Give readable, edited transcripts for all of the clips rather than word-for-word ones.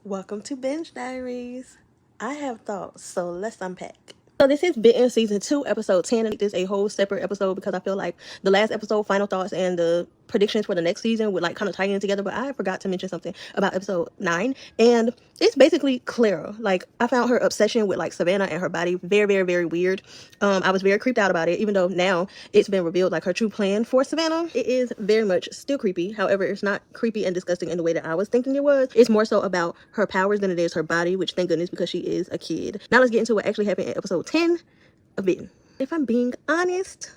Welcome to Binge Diaries. I have thoughts, so let's unpack. So this is Bitten season 2, episode 10, and this is a whole separate episode because I feel like the last episode, final thoughts, and the predictions for the next season would like kind of tie in together. But I forgot to mention something about episode 9, and it's basically Clara. Like, I found her obsession with like Savannah and her body very, very, very weird. I was very creeped out about it, even though now it's been revealed like her true plan for Savannah. It is very much still creepy. However, it's not creepy and disgusting in the way that I was thinking it was. It's more so about her powers than it is her body, which thank goodness, because she is a kid. Now let's get into what actually happened in episode 10 of Bitten. If I'm being honest,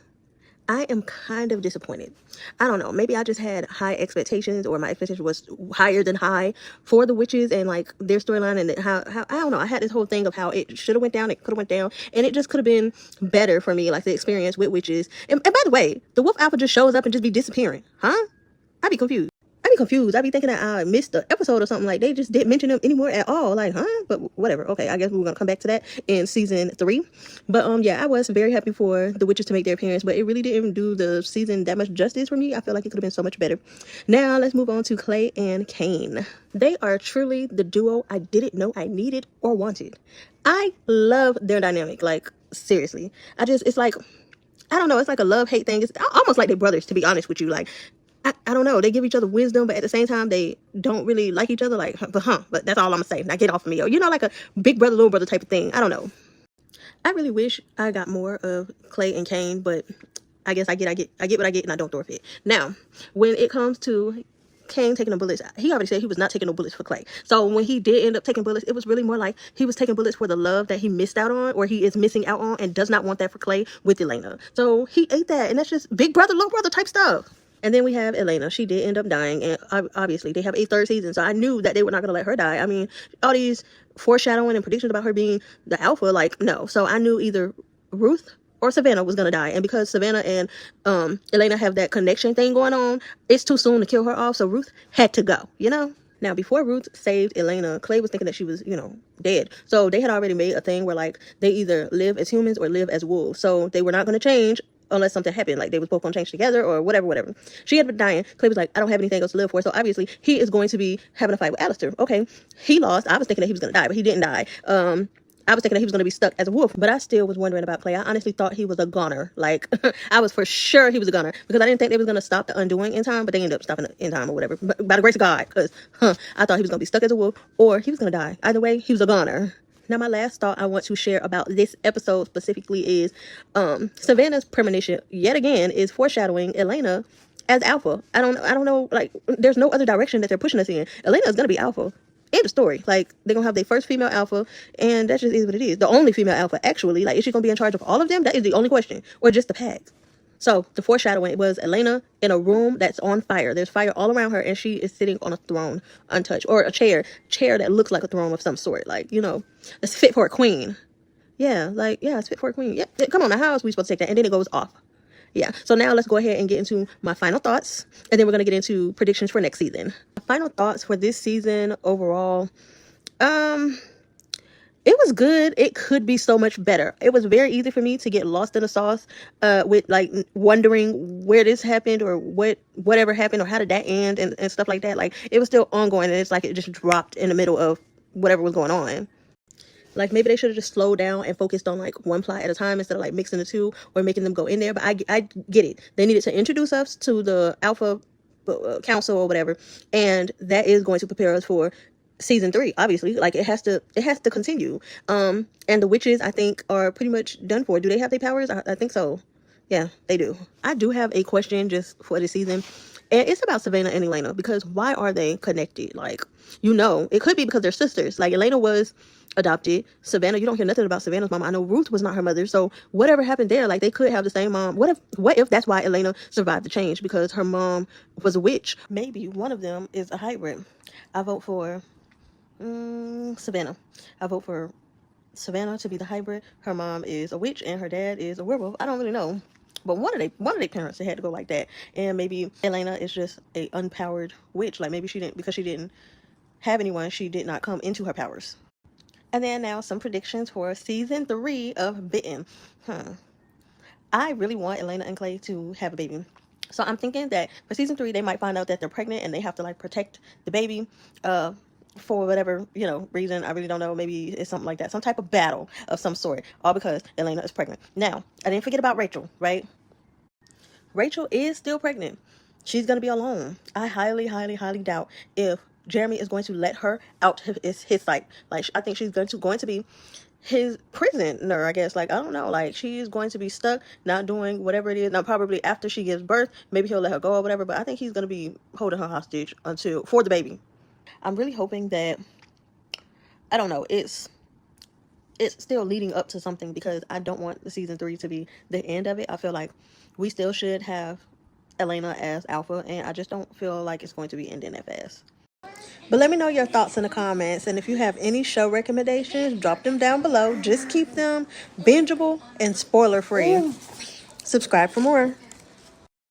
I am kind of disappointed. I don't know. Maybe I just had high expectations, or my expectation was higher than high for the witches and like their storyline, and how I don't know. I had this whole thing of how it should have went down, it could have went down, and it just could have been better for me, like the experience with witches. And by the way, the wolf alpha just shows up and just be disappearing, huh? I'd be confused. I'd be thinking that I missed the episode or something. Like, they just didn't mention them anymore at all. Like, huh? But whatever. Okay, I guess we're gonna come back to that in season 3. But yeah, I was very happy for the witches to make their appearance, but it really didn't do the season that much justice for me. I feel like it could have been so much better. Now let's move on to Clay and Kane. They are truly the duo I didn't know I needed or wanted. I love their dynamic. Like, seriously. It's like, I don't know, it's like a love-hate thing. It's almost like they're brothers, to be honest with you. Like, I don't know. They give each other wisdom, but at the same time, they don't really like each other. Like, but that's all I'm gonna say. Now get off of me. Or, like a big brother, little brother type of thing. I don't know. I really wish I got more of Clay and Kane, but I guess I get what I get, and I don't throw a fit. Now, when it comes to Kane taking the bullets, he already said he was not taking no bullets for Clay. So when he did end up taking bullets, it was really more like he was taking bullets for the love that he missed out on, or he is missing out on, and does not want that for Clay with Elena. So he ate that, and that's just big brother, little brother type stuff. And then we have Elena. She did end up dying, and obviously they have a 3rd season, so I knew that they were not going to let her die. I mean, all these foreshadowing and predictions about her being the alpha, like, no. So I knew either Ruth or Savannah was going to die, and because Savannah and Elena have that connection thing going on, it's too soon to kill her off, so Ruth had to go, Now, before Ruth saved Elena, Clay was thinking that she was, dead. So they had already made a thing where, like, they either live as humans or live as wolves. So they were not going to change unless something happened. Like, they was both going to change together or whatever. She had been dying. Clay was like, I don't have anything else to live for. So obviously, he is going to be having a fight with Alistair. Okay, he lost. I was thinking that he was going to die, but he didn't die. I was thinking that he was going to be stuck as a wolf, but I still was wondering about Clay. I honestly thought he was a goner. Like, I was for sure he was a goner, because I didn't think they was going to stop the undoing in time, but they ended up stopping it in time or whatever. But by the grace of God, because I thought he was going to be stuck as a wolf, or he was going to die. Either way, he was a goner. Now, my last thought I want to share about this episode specifically is Savannah's premonition, yet again, is foreshadowing Elena as alpha. I don't know, like, there's no other direction that they're pushing us in. Elena is going to be alpha. End of story. Like, they're gonna have their first female alpha, and that just is what it is. The only female alpha, actually. Like, is she gonna be in charge of all of them? That is the only question. Or just the pack. So the foreshadowing, it was Elena in a room that's on fire. There's fire all around her, and she is sitting on a throne, untouched, or a chair that looks like a throne of some sort. Like, it's fit for a queen. Yeah, like, yeah, it's fit for a queen. Yeah, come on, now, how else are we supposed to take that? And then it goes off. Yeah, so now let's go ahead and get into my final thoughts, and then we're going to get into predictions for next season. Final thoughts for this season overall. It was good. It could be so much better. It was very easy for me to get lost in the sauce with like wondering where this happened, or whatever happened, or how did that end, and stuff like that. Like, it was still ongoing, and it's like it just dropped in the middle of whatever was going on. Like, maybe they should have just slowed down and focused on like one plot at a time, instead of like mixing the two or making them go in there. But I get it. They needed to introduce us to the Alpha Council or whatever, and that is going to prepare us for season 3. Obviously, like, it has to continue. And the witches, I think, are pretty much done for. Do they have their powers? I think so. Yeah, they do. I do have a question just for this season, and it's about Savannah and Elena, because why are they connected? Like, it could be because they're sisters. Like, Elena was adopted. Savannah, you don't hear nothing about Savannah's mom. I know Ruth was not her mother, so whatever happened there, like, they could have the same mom. What if that's why Elena survived the change, because her mom was a witch? Maybe one of them is a hybrid. I vote for Savannah. I vote for Savannah to be the hybrid. Her mom is a witch and her dad is a werewolf. I don't really know, but one of their parents, they had to go like that. And maybe Elena is just a unpowered witch. Like, maybe because she didn't have anyone, she did not come into her powers. And then now some predictions for season 3 of Bitten. I really want Elena and Clay to have a baby. So I'm thinking that for season 3, they might find out that they're pregnant, and they have to like protect the baby. for whatever, reason. I really don't know. Maybe it's something like that. Some type of battle of some sort. All because Elena is pregnant. Now, I didn't forget about Rachel, right? Rachel is still pregnant. She's going to be alone. I highly, highly, highly doubt if Jeremy is going to let her out his sight. Like, I think she's going to be his prisoner, I guess. Like, I don't know. Like, she's going to be stuck, not doing whatever it is. Now, probably after she gives birth, maybe he'll let her go or whatever. But I think he's going to be holding her hostage for the baby. I'm really hoping that, I don't know, it's still leading up to something, because I don't want the season 3 to be the end of it. I feel like we still should have Elena as Alpha, and I just don't feel like it's going to be ending that fast. But let me know your thoughts in the comments, and if you have any show recommendations, drop them down below. Just keep them bingeable and spoiler free. Subscribe for more.